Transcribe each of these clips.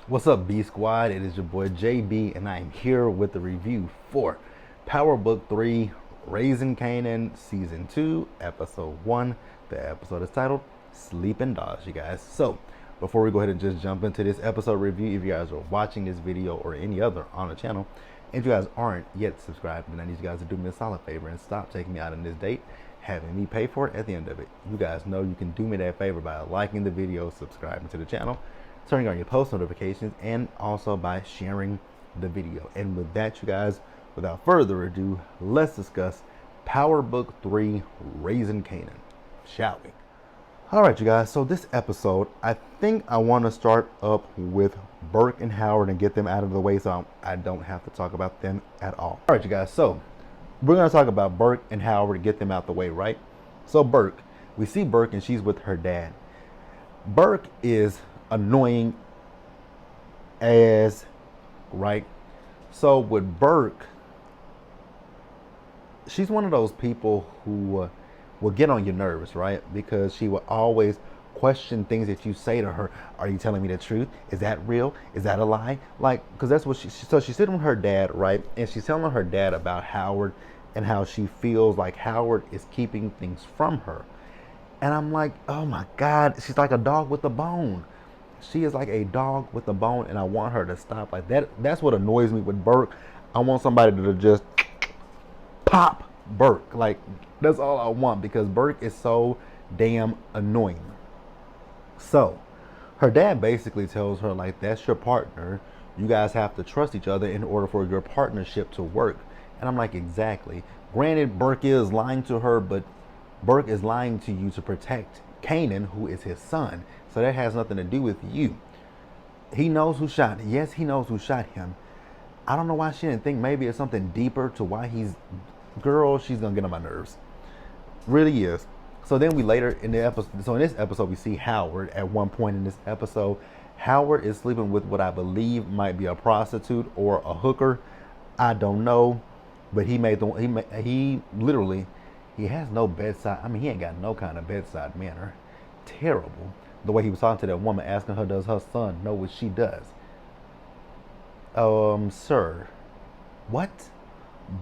What's up, B Squad? It is your boy JB, and I am here with the review for Power Book 3 Raising Kanan Season 2, Episode 1. The episode is titled Sleeping Dogs, you guys. So, before we go ahead and just jump into this episode review, if you guys are watching this video or any other on the channel, and if you guys aren't yet subscribed, then I need you guys to do me a solid favor and stop taking me out on this date, having me pay for it at the end of it. You guys know you can do me that favor by liking the video, subscribing to the channel, turning on your post notifications, and also by sharing the video. And with that, you guys, without further ado, let's discuss Power Book 3 Raising Kanan, shall we? Alright, you guys, so this episode, I think I want to start up with Burke and Howard and get them out of the way so I don't have to talk about them at all. Alright, you guys, so we're going to talk about Burke and Howard and get them out the way, right? So Burke, we see Burke and she's with her dad. Burke is annoying as right. So with Burke, she's one of those people who will get on your nerves, right? Because she will always question things that you say to her. Are you telling me the truth? Is that real? Is that a lie? Like, because that's what so she's sitting with her dad, right? And she's telling her dad about Howard and how she feels like Howard is keeping things from her. And I'm like, oh my God, she's like a dog with a bone. She is like a dog with a bone, and I want her to stop like that. That's what annoys me with Burke. I want somebody to just pop Burke. Like, that's all I want, because Burke is so damn annoying. So her dad basically tells her, like, that's your partner. You guys have to trust each other in order for your partnership to work. And I'm like, exactly. Granted, Burke is lying to her, but Burke is lying to you to protect Kanan, who is his son. So that has nothing to do with you. He knows who shot. Yes, he knows who shot him. I don't know why she didn't think maybe it's something deeper to why he's... Girl, she's going to get on my nerves. Really is. So then we later in the episode... So in this episode, we see Howard at one point in this episode. Howard is sleeping with what I believe might be a prostitute or a hooker. I don't know. But he literally... He has no bedside. I mean, he ain't got no kind of bedside manner. Terrible. The way he was talking to that woman, asking her, does her son know what she does? Sir. What?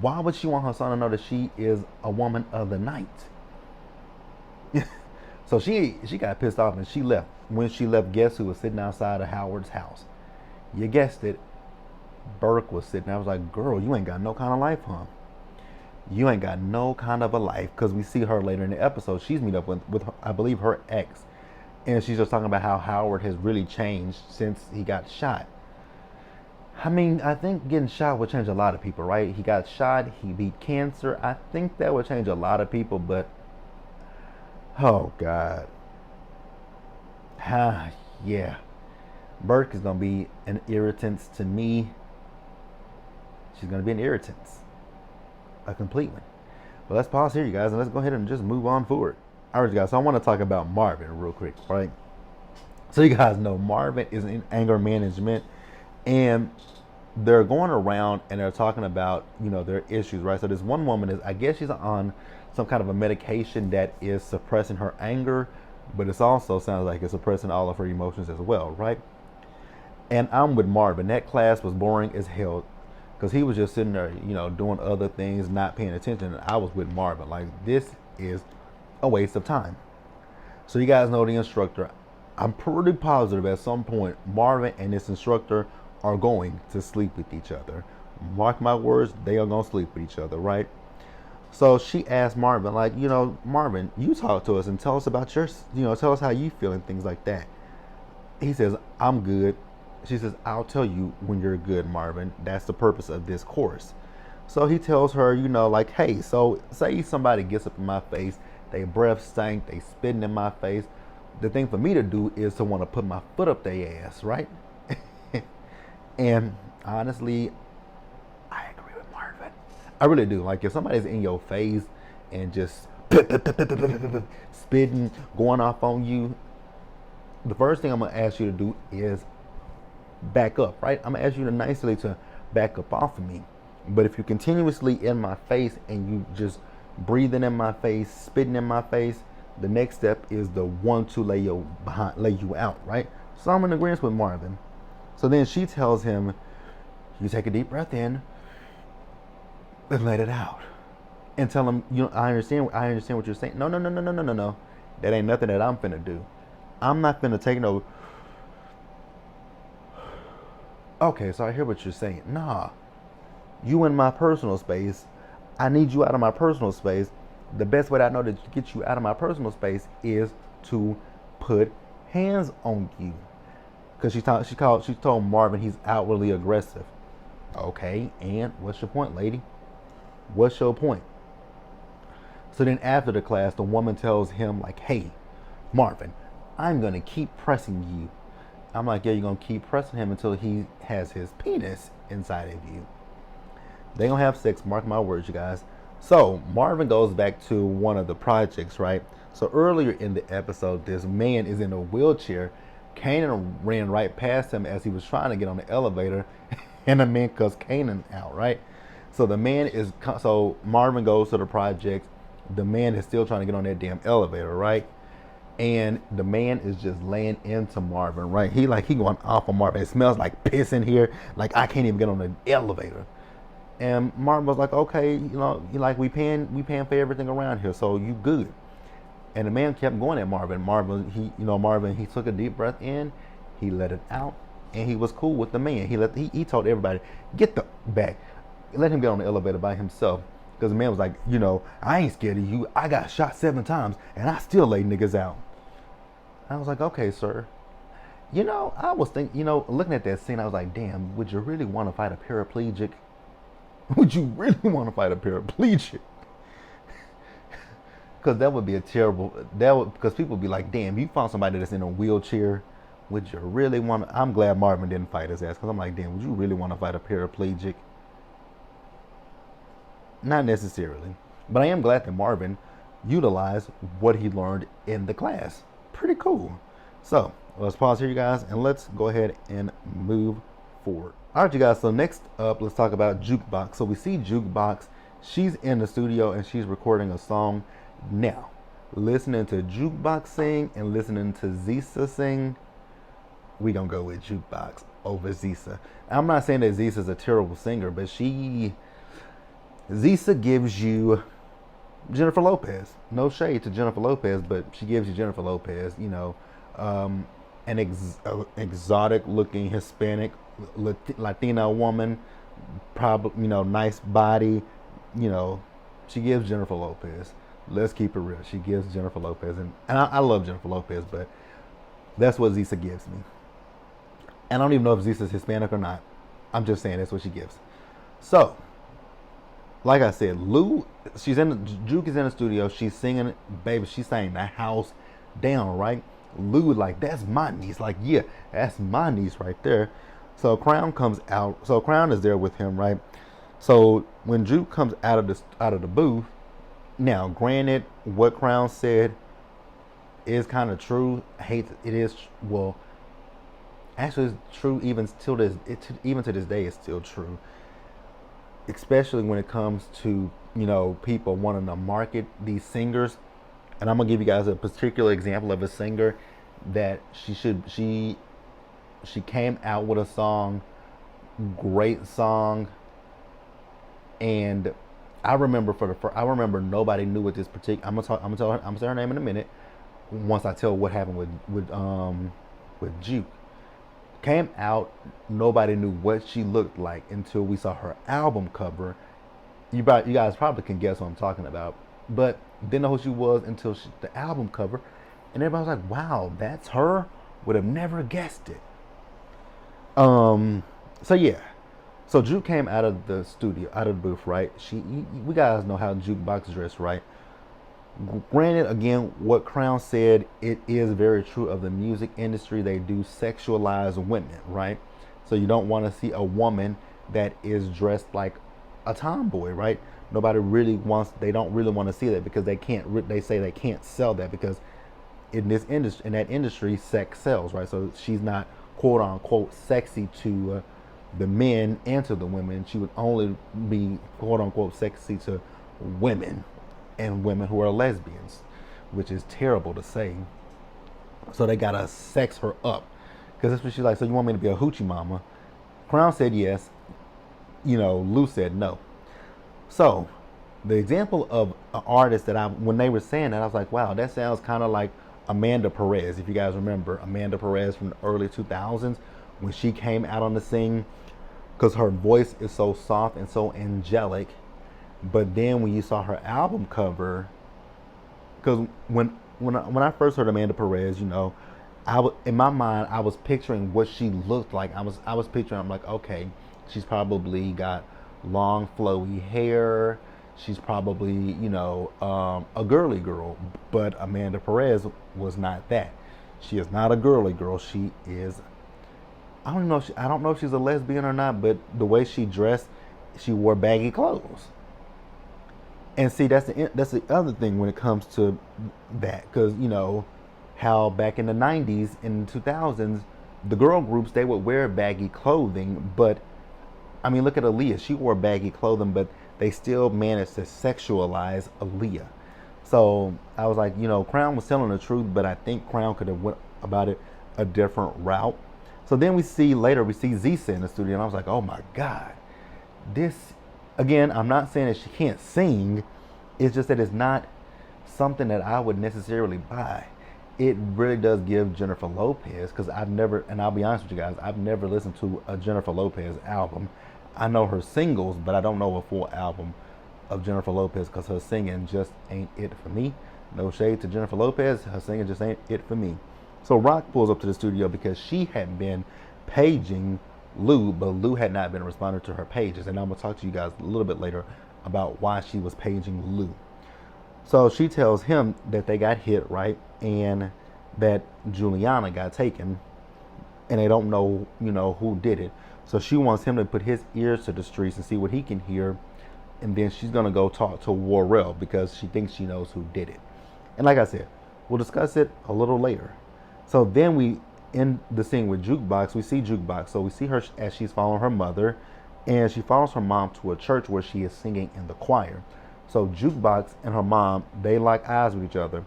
Why would she want her son to know that she is a woman of the night? So she got pissed off and she left. When she left, guess who was sitting outside of Howard's house? You guessed it. Burke was sitting there. I was like, girl, you ain't got no kind of life, huh? You ain't got no kind of a life. Because we see her later in the episode. She's meet up with I believe, her ex. And she's just talking about how Howard has really changed since he got shot. I mean, I think getting shot would change a lot of people, right? He got shot. He beat cancer. I think that would change a lot of people. But, oh, God. Yeah. Burke is going to be an irritant to me. She's going to be an irritant. A complete one. But let's pause here, you guys, and let's go ahead and just move on forward. All right, you guys, so I want to talk about Marvin real quick, right? So you guys know Marvin is in anger management, and they're going around and they're talking about, their issues, right? So this one woman is, I guess she's on some kind of a medication that is suppressing her anger, but it also sounds like it's suppressing all of her emotions as well, right? And I'm with Marvin. That class was boring as hell, because he was just sitting there, doing other things, not paying attention. And I was with Marvin. Like, this is a waste of time. So you guys know the instructor. I'm pretty positive at some point Marvin and this instructor are going to sleep with each other. Mark my words, they are going to sleep with each other, right? So she asked Marvin, like, Marvin, you talk to us and tell us about your, tell us how you feel and things like that. He says, I'm good. She says, I'll tell you when you're good, Marvin. That's the purpose of this course. So he tells her, like, hey, so say somebody gets up in my face, they breath stank, they spitting in my face. The thing for me to do is to want to put my foot up their ass, right? And honestly, I agree with Marvin. I really do. Like, if somebody's in your face and just spitting, going off on you, the first thing I'm going to ask you to do is back up, right? I'm going to ask you to nicely to back up off of me. But if you're continuously in my face and you just breathing in my face, spitting in my face, the next step is the one to lay you out, right? So I'm in agreement with Marvin. So then she tells him, you take a deep breath in and let it out. And tell him, I understand what you're saying. No, no, no, no, no, no, no, no. That ain't nothing that I'm finna do. I'm not finna take no. Okay, so I hear what you're saying. Nah, you in my personal space. I need you out of my personal space. The best way that I know to get you out of my personal space is to put hands on you. Because she told Marvin he's outwardly aggressive. Okay, and what's your point, lady? What's your point? So then after the class, the woman tells him like, hey, Marvin, I'm gonna keep pressing you. I'm like, yeah, you're gonna keep pressing him until he has his penis inside of you. They gonna have sex, mark my words, you guys. So Marvin goes back to one of the projects, right? So earlier in the episode, this man is in a wheelchair. Kanan ran right past him as he was trying to get on the elevator, and the man cussed Kanan out, right? So Marvin goes to the project. The man is still trying to get on that damn elevator, right? And the man is just laying into Marvin, right? He going off on Marvin. It smells like piss in here. Like I can't even get on the elevator. And Marvin was like, okay, we paying for everything around here, so you good. And the man kept going at Marvin. Marvin, he took a deep breath in, he let it out, and he was cool with the man. He told everybody, get the back. Let him get on the elevator by himself. Because the man was like, I ain't scared of you. I got shot 7 times, and I still lay niggas out. I was like, okay, sir. I was thinking, looking at that scene, I was like, damn, would you really want to fight a paraplegic? Would you really want to fight a paraplegic? Because that would be because people would be like, damn, you found somebody that's in a wheelchair. Would you really want to? I'm glad Marvin didn't fight his ass, because I'm like, damn, would you really want to fight a paraplegic? Not necessarily. But I am glad that Marvin utilized what he learned in the class. Pretty cool. So let's pause here, you guys, and let's go ahead and move forward. All right, you guys, so next up, let's talk about Jukebox. So we see Jukebox. She's in the studio and she's recording a song. Now, listening to Jukebox sing and listening to Zisa sing, we gonna go with Jukebox over Zisa. I'm not saying that Zisa's a terrible singer, but Zisa gives you Jennifer Lopez. No shade to Jennifer Lopez, but she gives you Jennifer Lopez. An exotic-looking Hispanic Latina woman, probably nice body. She gives Jennifer Lopez. Let's keep it real. She gives Jennifer Lopez, and I love Jennifer Lopez, but that's what Zisa gives me. And I don't even know if Zisa's Hispanic or not. I'm just saying that's what she gives. So, like I said, Juke is in the studio. She's singing, baby. She's saying the house down, right? Lou, like, that's my niece. Like, yeah, that's my niece right there. So Crown comes out. So Crown is there with him, right? So when Juke comes out of the booth, now, granted, what Crown said is kind of true. It is, well, actually, it's true even to this day. It's still true, especially when it comes to people wanting to market these singers. And I'm gonna give you guys a particular example of a singer that she came out with a song, great song, and I remember nobody knew what this particular. I'm gonna say her name in a minute. Once I tell what happened with Juke. Came out, nobody knew what she looked like until we saw her album cover. You guys probably can guess what I'm talking about, but didn't know who she was until the album cover, and everybody was like, "Wow, that's her." Would have never guessed it. So yeah, so Juke came out of the booth, right? We guys know how Jukebox dressed, right? Granted, again, what Crown said, it is very true of the music industry. They do sexualize women, right? So you don't want to see a woman that is dressed like a tomboy, right? They don't really want to see that because they say they can't sell that because in that industry, sex sells, right? So she's not quote unquote sexy to the men and to the women. She would only be quote unquote sexy to women and women who are lesbians, which is terrible to say. So they gotta sex her up Because that's what she's like. So you want me to be a hoochie mama? Crown said yes. Lou said no. So the example of an artist that when they were saying that, I was like, wow, that sounds kind of like Amanda Perez. If you guys remember Amanda Perez from the early 2000s, when she came out on the scene, because her voice is so soft and so angelic. But then when you saw her album cover, because when I first heard Amanda Perez, in my mind I was picturing what she looked like. I was picturing. I'm like, okay, she's probably got long flowy hair. She's probably a girly girl. But Amanda Perez was not that. She is not a girly girl. She is. I don't know. I don't know if she's a lesbian or not. But the way she dressed, she wore baggy clothes. And see, that's the other thing when it comes to that, because how back in the '90s and 2000s, the girl groups, they would wear baggy clothing, but I mean, look at Aaliyah. She wore baggy clothing, but they still managed to sexualize Aaliyah. So I was like, Crown was telling the truth, but I think Crown could have went about it a different route. So then we see Zisa in the studio, and I was like, oh my God, this again. I'm not saying that she can't sing. It's just that it's not something that I would necessarily buy. It really does give Jennifer Lopez, because I've never, and I'll be honest with you guys, I've never listened to a Jennifer Lopez album. I know her singles, but I don't know a full album of Jennifer Lopez, because her singing just ain't it for me. No shade to Jennifer Lopez, her singing just ain't it for me. So Rock pulls up to the studio because she had been paging Lou, but Lou had not been responding to her pages. And I'm going to talk to you guys a little bit later about why she was paging Lou. So she tells him that they got hit, right? And that Juliana got taken, and they don't know, who did it. So she wants him to put his ears to the streets and see what he can hear. And then she's going to go talk to Warrell because she thinks she knows who did it. And like I said, we'll discuss it a little later. So then we in the scene with Jukebox, we see Jukebox. So we see her as she's following her mother, and she follows her mom to a church where she is singing in the choir. So Jukebox and her mom, they lock eyes with each other.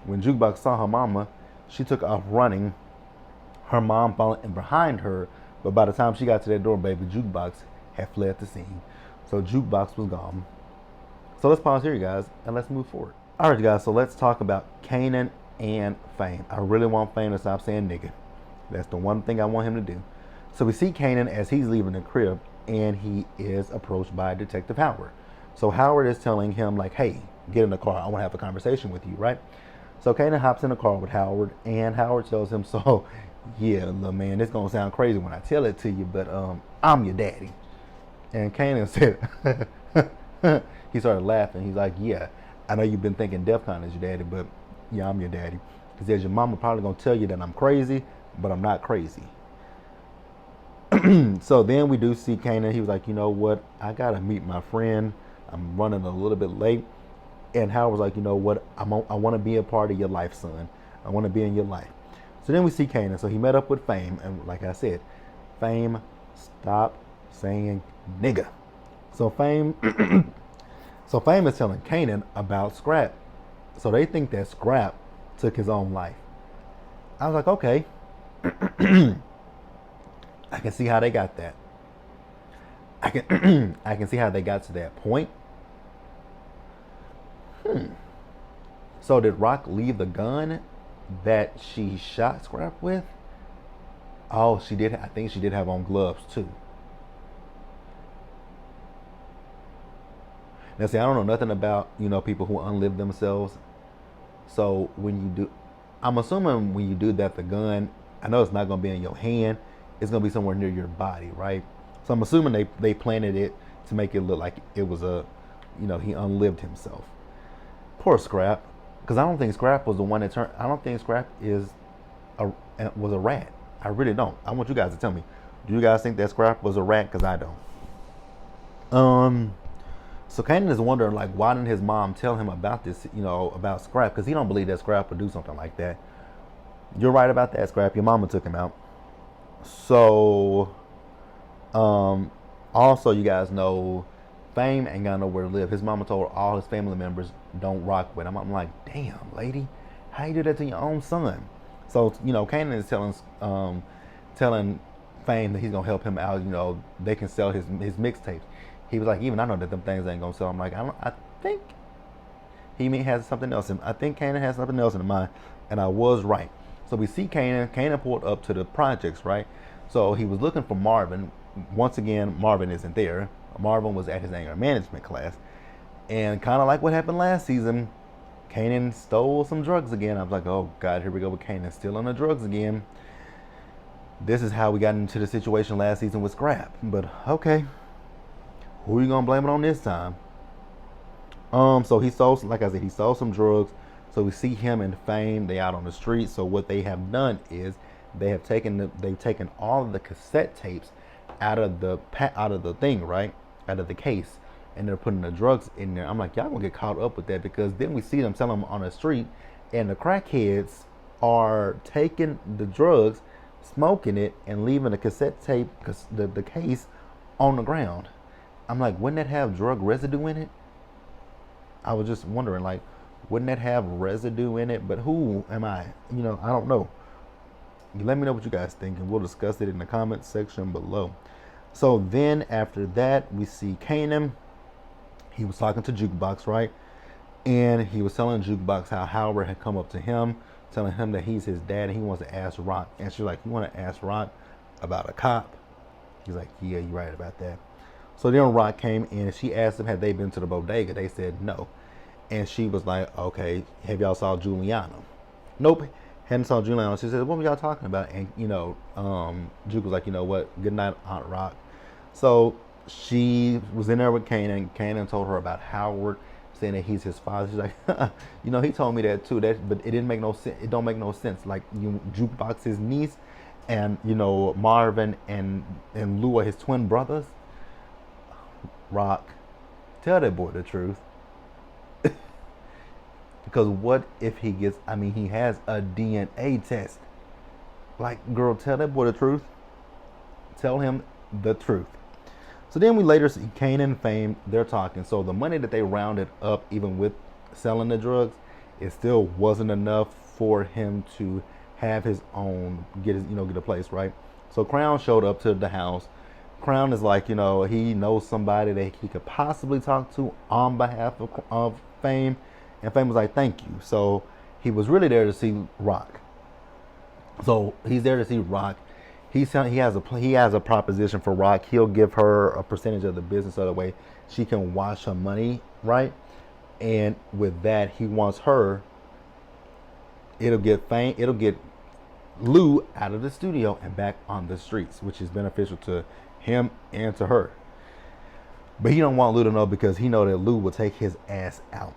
When Jukebox saw her mama, she took off running. Her mom followed in behind her, but by the time she got to that door, baby, Jukebox had fled the scene. So Jukebox was gone. So let's pause here, you guys, and let's move forward. All right, you guys, so let's talk about Kanan and Fame. I really want Fame to stop saying nigga. That's the one thing I want him to do. So we see Kanan as he's leaving the crib, and he is approached by Detective Howard. So Howard is telling him, like, hey, get in the car. I want to have a conversation with you, right? So Kanan hops in the car with Howard, and Howard tells him, so, yeah, little man, it's going to sound crazy when I tell it to you, but I'm your daddy. And Kanan said, he started laughing. He's like, yeah, I know you've been thinking DEFCON is your daddy, but yeah, I'm your daddy. He says, your mama probably going to tell you that I'm crazy, but I'm not crazy. So then we do see Kanan. He was like, you know what? I got to meet my friend. I'm running a little bit late. And Howard was like, you know what? I want to be a part of your life, son. I want to be in your life. So then we see Kanan. So he met up with Fame. And like I said, Fame, stop saying nigga. So Fame is telling Kanan about Scrap. So they think that Scrap took his own life. I was like, okay. I can see how they got that. I can see how they got to that point. So did Rock leave the gun that she shot Scrap with? Oh, she did. I think she did have on gloves too. Now, see, I don't know nothing about people who unlive themselves. So when you do, I'm assuming when you do that, the gun, I know it's not going to be in your hand. It's going to be somewhere near your body, right? So I'm assuming they planted it to make it look like it was he unlived himself. Poor Scrap, because I don't think Scrap was the one that turned. I don't think Scrap was a rat. I really don't. I want you guys to tell me. Do you guys think that Scrap was a rat? Because I don't. So Kanan is wondering, like, why didn't his mom tell him about this, about Scrap? Because he don't believe that Scrap would do something like that. You're right about that, Scrap. Your mama took him out. So, also, you guys know, Fame ain't got nowhere to live. His mama told all his family members don't rock with him. I'm like, damn, lady, how you do that to your own son? So, Kanan is telling telling Fame that he's gonna help him out. You know, they can sell his mixtapes. He was like, even I know that them things ain't gonna sell. I'm like, I think has something else. I think Kanan has something else in mind, and I was right. So we see Kanan. Kanan pulled up to the projects, right? So he was looking for Marvin. Once again, Marvin isn't there. Marvin was at his anger management class, and kind of like what happened last season, Kanan stole some drugs again. I was like, oh God, here we go with Kanan stealing the drugs again. This is how we got into the situation last season with Scrap. But okay, who are you gonna blame it on this time? So he stole, like I said, he stole some drugs. So we see him and Fame. They out on the street. So what they have done is they've taken all of the cassette tapes out of the thing, right, out of the case, and they're putting the drugs in there. I'm like, y'all gonna get caught up with that, because then we see them selling them on the street, and the crackheads are taking the drugs, smoking it, and leaving the cassette tape, the case, on the ground. I'm like, wouldn't that have drug residue in it? I was just wondering, like, wouldn't that have residue in it? But who am I? You know, I don't know. Let me know what you guys think, and we'll discuss it in the comments section below. So then after that, we see Kanan. He was talking to Jukebox, right? And he was telling Jukebox how Howard had come up to him, telling him that he's his dad, and he wants to ask Rock. And she's like, you want to ask Rock about a cop? He's like, yeah, you're right about that. So then Rock came in, and she asked them, had they been to the bodega? They said no. And she was like, okay, have y'all saw Juliana? Nope, hadn't saw Juliana. She said, what were y'all talking about? And, you know, Juke was like, you know what, good night, Aunt Rock. So she was in there with Kanan. Kanan told her about Howard, saying that he's his father. She's like, you know, he told me that too. But it didn't make no sense. It don't make no sense. Like, Jukebox's niece, and, you know, Marvin and Lou are his twin brothers. Rock, tell that boy the truth. Because what if he gets, he has a DNA test. Like, girl, tell that boy the truth. Tell him the truth. So then we later see Kanan and Fame, they're talking. So the money that they rounded up, even with selling the drugs, it still wasn't enough for him to have his own, get a place, right? So Crown showed up to the house. Crown is like, you know, he knows somebody that he could possibly talk to on behalf of Fame. And Fame was like, thank you. So he was really there to see Rock. So he's there to see Rock. He has a proposition for Rock. He'll give her a percentage of the business, so that way she can wash her money, right? And with that, he wants her. It'll get Lou out of the studio and back on the streets, which is beneficial to him and to her. But he don't want Lou to know, because he know that Lou will take his ass out.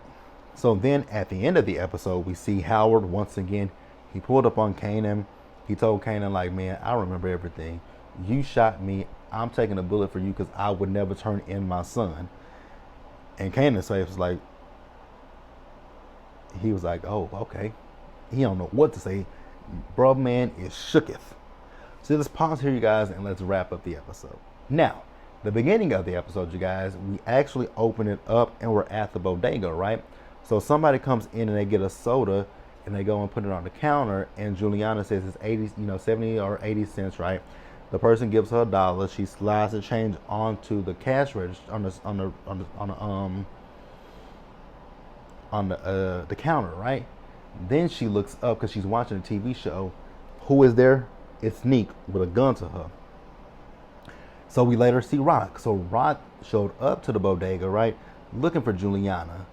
So then at the end of the episode, we see Howard once again. He pulled up on Kanan. He told Kanan, like, man, I remember everything. You shot me. I'm taking a bullet for you, because I would never turn in my son. And Kanan's face was like, he was like, oh, okay. He don't know what to say. Bro, man is shooketh. So let's pause here, you guys, and let's wrap up the episode. Now, the beginning of the episode, you guys, we actually open it up and we're at the bodega, right? So somebody comes in and they get a soda and they go and put it on the counter, and Juliana says it's 70 or 80 cents, right? The person gives her $1. She slides the change onto the cash register on the counter, right? Then she looks up because she's watching a TV show. Who is there? It's Neek with a gun to her. So we later see Rock. So Rock showed up to the bodega, right, looking for Juliana.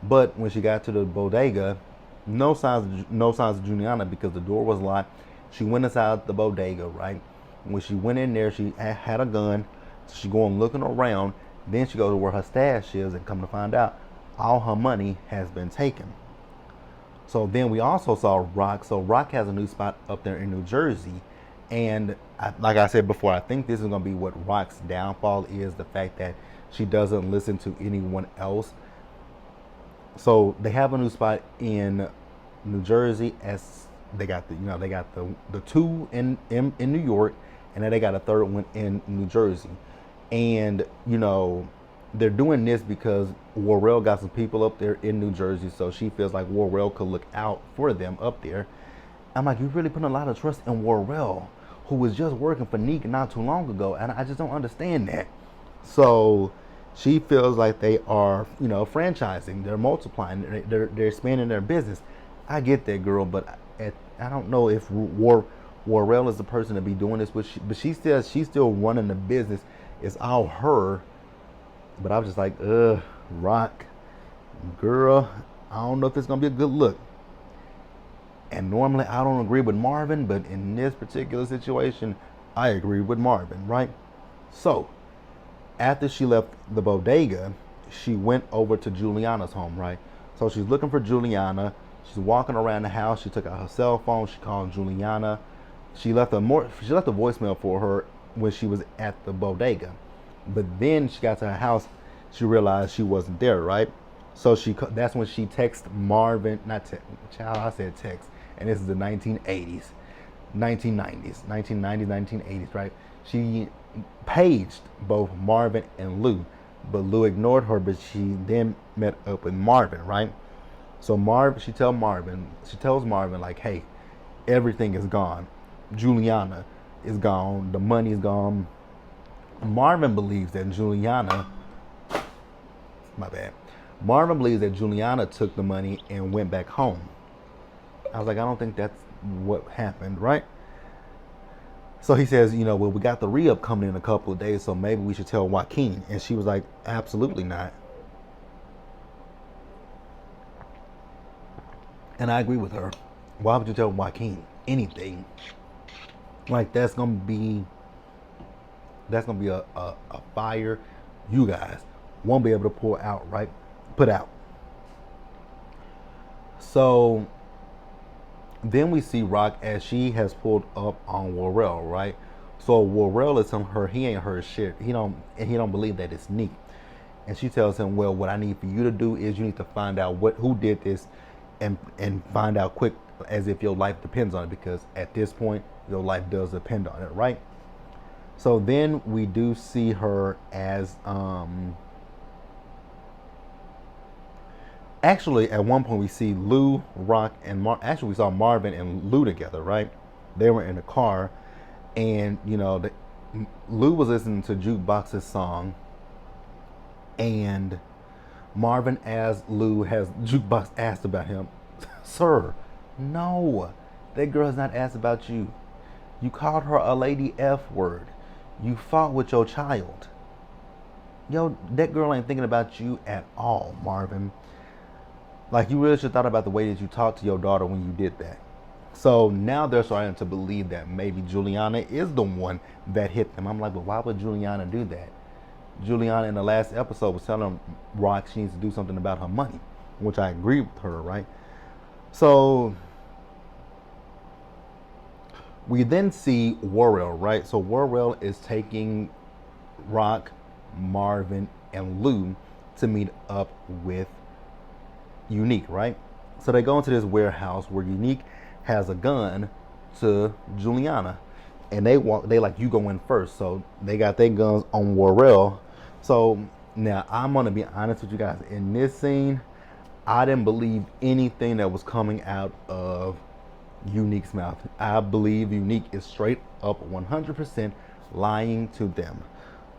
But when she got to the bodega, no signs of Juliana, because the door was locked. She went inside the bodega, right? When she went in there, she had a gun. So she going looking around. Then she goes to where her stash is, and come to find out, all her money has been taken. So then we also saw Rock. So Rock has a new spot up there in New Jersey. And like I said before, I think this is going to be what Rock's downfall is, the fact that she doesn't listen to anyone else. So they have a new spot in New Jersey, as they got the two in New York, and then they got a third one in New Jersey. And, you know, they're doing this because Worrell got some people up there in New Jersey, so she feels like Worrell could look out for them up there. I'm like, you really putting a lot of trust in Worrell, who was just working for Neek not too long ago, and I just don't understand that. So she feels like they are, franchising. They're multiplying. They're expanding their business. I get that, girl, but I don't know if Warrell is the person to be doing this, but she says she's still running the business. It's all her. But I was just like, Rock, girl, I don't know if it's gonna be a good look. And normally I don't agree with Marvin, but in this particular situation, I agree with Marvin, right? So, after she left the bodega, she went over to Juliana's home, right? So she's looking for Juliana. She's walking around the house. She took out her cell phone. She called Juliana. She left a voicemail for her when she was at the bodega. But then she got to her house. She realized she wasn't there, right? So that's when she texted Marvin, I said text, and this is the 1980s, 1990s, 1980s, right? She paged both Marvin and Lou, but Lou ignored her, but she then met up with Marvin, right? So she tells Marvin, like, hey, everything is gone. Juliana is gone. The money is gone. Marvin believes that Juliana took the money and went back home. I was like, I don't think that's what happened, right? So he says, well, we got the re-up coming in a couple of days, so maybe we should tell Joaquin. And she was like, absolutely not. And I agree with her. Why would you tell Joaquin anything? Like, that's gonna be a fire you guys won't be able to put out. So then we see Rock as she has pulled up on Worrell, right? So Worrell is telling her he ain't heard shit. He don't believe that it's Neek. And she tells him, well, what I need for you to do is you need to find out who did this and find out quick, as if your life depends on it, because at this point your life does depend on it, right? So then we do see her as actually at one point we see Lou, Rock, and actually we saw Marvin and Lou together, right? They were in a car, and Lou was listening to Jukebox's song, and Marvin, as Lou, has Jukebox asked about him. Sir, no, that girl has not asked about you. You called her a lady F word. You fought with your child. That girl ain't thinking about you at all, Marvin. Like, you really should have thought about the way that you talked to your daughter when you did that. So now they're starting to believe that maybe Juliana is the one that hit them. I'm like, but why would Juliana do that? Juliana in the last episode was telling Rock she needs to do something about her money, which I agree with her, right? So we then see Worrell, right? So Worrell is taking Rock, Marvin, and Lou to meet up with Unique, right? So they go into this warehouse where Unique has a gun to Juliana, and they like, you go in first. So they got their guns on Worrell. So now I'm gonna be honest with you guys. In this scene, I didn't believe anything that was coming out of Unique's mouth. I believe Unique is straight up 100% lying to them.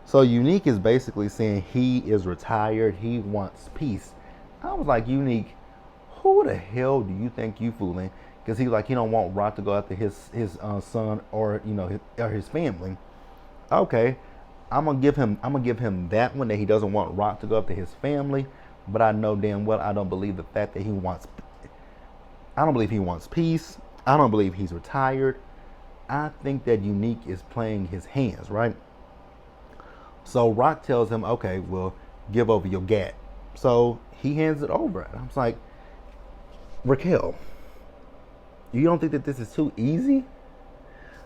So Unique is basically saying he is retired. He wants peace. I was like, Unique, who the hell do you think you fooling? Because he don't want Rock to go after his son or his family. Okay, I'm gonna give him that one, that he doesn't want Rock to go after his family. But I know damn well I don't believe the fact that I don't believe he wants peace. I don't believe he's retired. I think that Unique is playing his hands, right? So Rock tells him, okay, well, give over your gat. So he hands it over. And I was like, Raquel, you don't think that this is too easy?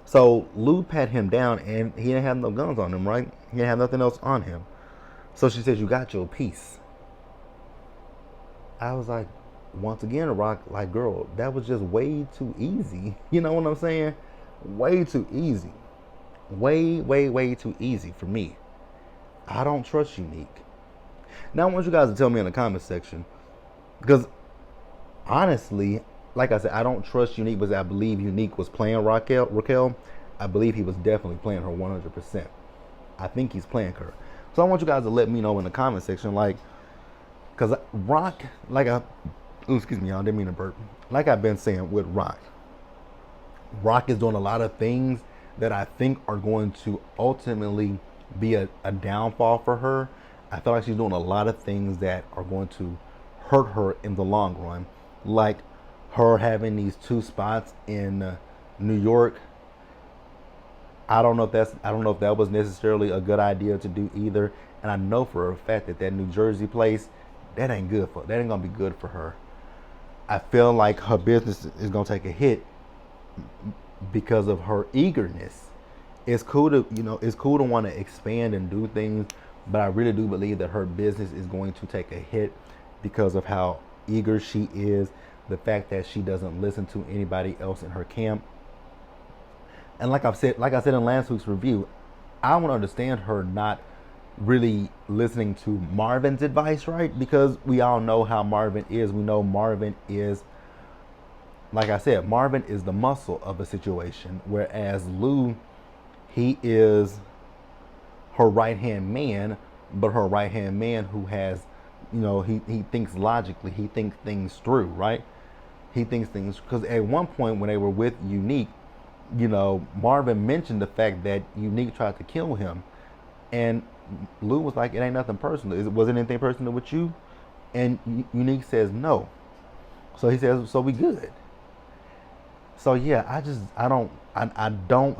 So Lou pat him down, and he didn't have no guns on him, right? He didn't have nothing else on him. So she says, you got your piece. I was like, once again, Rock, like, girl, that was just way too easy. You know what I'm saying? Way too easy. Way, way, way too easy for me. I don't trust Unique. Now I want you guys to tell me in the comment section, because honestly, like I said, I don't trust Unique, but I believe Unique was playing Raquel. I believe he was definitely playing her 100%. I think he's playing her. So I want you guys to let me know in the comment section, like, because Rock, like excuse me, I didn't mean to burp. Like I've been saying with Rock, Rock is doing a lot of things that I think are going to ultimately be a downfall for her. I feel like she's doing a lot of things that are going to hurt her in the long run, like her having these two spots in New York. I don't know if that was necessarily a good idea to do either. And I know for a fact that that New Jersey place, that ain't good for that ain't gonna be good for her. I feel like her business is gonna take a hit because of her eagerness. It's cool to it's cool to want to expand and do things, but I really do believe that her business is going to take a hit because of how eager she is, the fact that she doesn't listen to anybody else in her camp. And like I said in last week's review, I want to understand her not really listening to Marvin's advice, right? Because we all know how Marvin is. We know Marvin is, like I said, Marvin is the muscle of a situation, whereas Lou, he is her right hand man, but her right hand man who has, he thinks logically, he thinks things through, right? He thinks things, because at one point when they were with Unique, Marvin mentioned the fact that Unique tried to kill him, and Lou was like, "It ain't nothing personal. Was it anything personal with you?" And Unique says no. So he says, "So we good." So yeah, I don't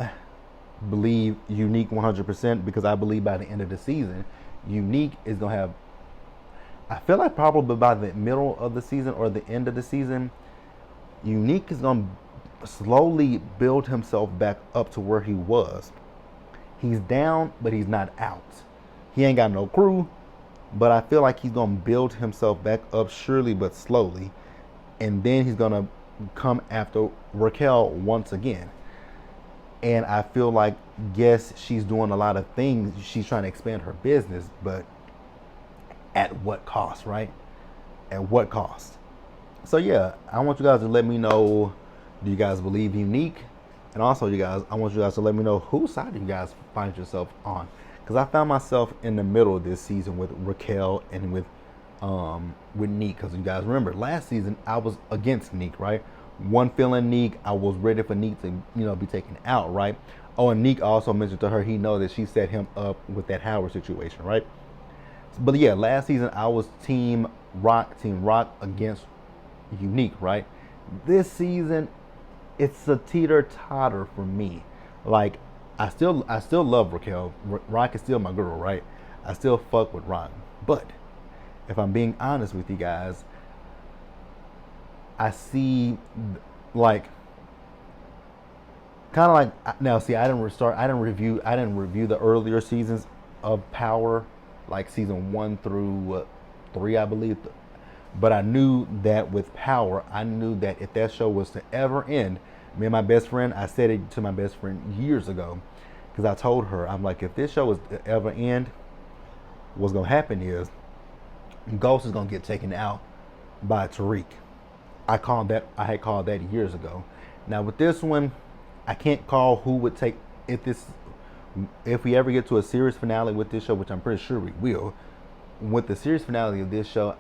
believe Unique 100% because I believe by the end of the season, Unique is gonna have. I feel like probably by the middle of the season or the end of the season, Unique is gonna slowly build himself back up to where he was. He's down, but he's not out. He ain't got no crew, but I feel like he's gonna build himself back up surely but slowly, and then he's gonna come after Raquel once again. And I feel like, yes, she's doing a lot of things. She's trying to expand her business, but at what cost, right? At what cost? So yeah, I want you guys to let me know, do you guys believe Unique? And also, I want you guys to let me know whose side do you guys find yourself on? Because I found myself in the middle of this season with Raquel and with Neek. Because you guys remember last season I was against Neek, right? One feeling Neek, I was ready for Neek to be taken out, right? Oh, and Neek also mentioned to her he know that she set him up with that Howard situation, right? But yeah, last season I was Team Rock against Unique, right? This season it's a teeter-totter for me. Like, I still love Raquel. Rock is still my girl, right? I still fuck with Rock. But if I'm being honest with you guys, I see like kind of like now. See, I didn't review the earlier seasons of Power, like season 1 through 3, I believe. But I knew that with Power, I knew that if that show was to ever end, me and my best friend, I said it to my best friend years ago, because I told her, I'm like, if this show was to ever end, what's gonna happen is Ghost is gonna get taken out by Tariq. I had called that years ago. Now with this one, I can't call who would take if we ever get to a series finale with this show, which I'm pretty sure we will. With the series finale of this show,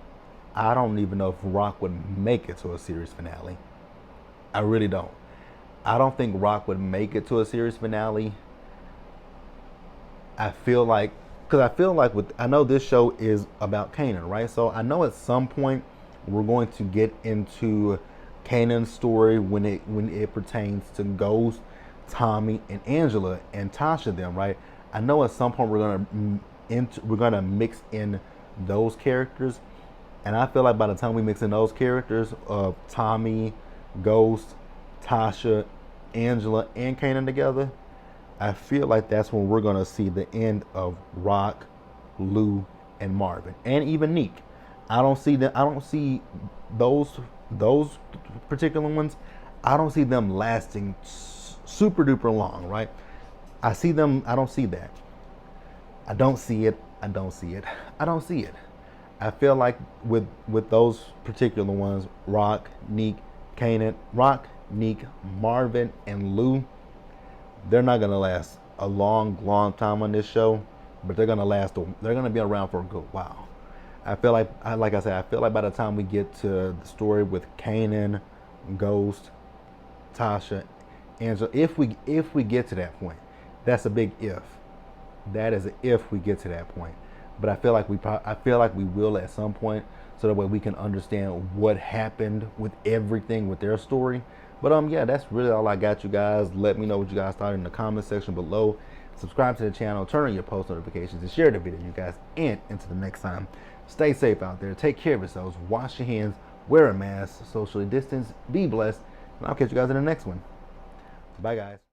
I don't even know if Rock would make it to a series finale. I really don't. I don't think Rock would make it to a series finale. I feel like I know this show is about Kanan, right? So I know at some point we're going to get into Kanan's story when it pertains to Ghost, Tommy, and Angela and Tasha them, right? I know at some point we're gonna mix in those characters. And I feel like by the time we mix in those characters of Tommy, Ghost, Tasha, Angela, and Kanan together, I feel like that's when we're gonna see the end of Rock, Lou, and Marvin, and even Neek. I don't see those particular ones. I don't see them lasting super duper long, right? I don't see that. I don't see it. I don't see it. I don't see it. I feel like with those particular ones, Rock, Neek, Marvin, and Lou, they're not gonna last a long time on this show, but they're gonna last. They're gonna be around for a good while. I feel like I said, I feel like by the time we get to the story with Kanan, Ghost, Tasha, Angela, if we get to that point, that's a big if. That is a if we get to that point. But I feel like we will at some point, so that way we can understand what happened with everything with their story. But yeah, that's really all I got, you guys. Let me know what you guys thought in the comment section below. Subscribe to the channel, turn on your post notifications, and share the video, you guys. And until the next time, stay safe out there. Take care of yourselves. Wash your hands. Wear a mask. Socially distance. Be blessed. And I'll catch you guys in the next one. Bye, guys.